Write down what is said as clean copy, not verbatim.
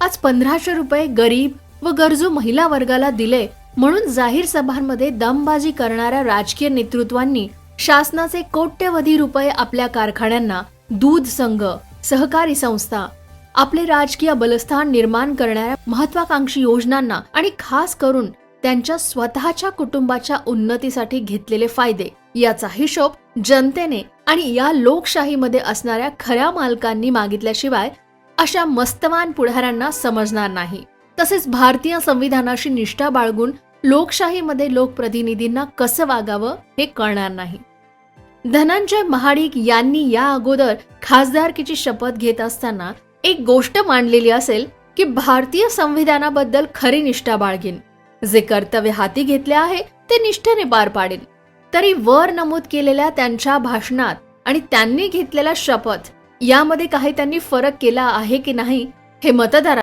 आज 1500 रुपये गरीब व गरजू महिला वर्गाला दिले म्हणून जाहीर सभांमध्ये दमबाजी करणाऱ्या राजकीय नेतृत्वांनी शासनाचे कोट्यवधी रुपये आपल्या कारखान्यांना, दूध संघ, सहकारी संस्था, आपले राजकीय बलस्थान निर्माण करणाऱ्या महत्वाकांक्षी योजनांना आणि खास करून त्यांच्या स्वतःच्या कुटुंबाच्या उन्नतीसाठी घेतलेले फायदे याचा हिशोब जनतेने आणि या लोकशाहीमध्ये असणाऱ्या खऱ्या मालकांनी मागितल्याशिवाय अशा मस्तवान पुढाऱ्यांना समजणार नाही. तसेच भारतीय संविधानाशी निष्ठा बाळगून लोकशाहीमध्ये लोकप्रतिनिधींना कसं वागावं हे कळणार नाही. धनंजय महाडिक यांनी या अगोदर खासदारकीची शपथ घेत असताना एक गोष्ट मांडलेली असेल की भारतीय संविधानाबद्दल खरी निष्ठा बाळगीन, जे कर्तव्य हाती घेतले आहे ते निष्ठेने पार पाडेन. तरी वर नमूद केलेल्या त्यांच्या भाषणात आणि त्यांनी घेतलेला शपथ यामध्ये काही त्यांनी फरक केला आहे की नाही हे मतदार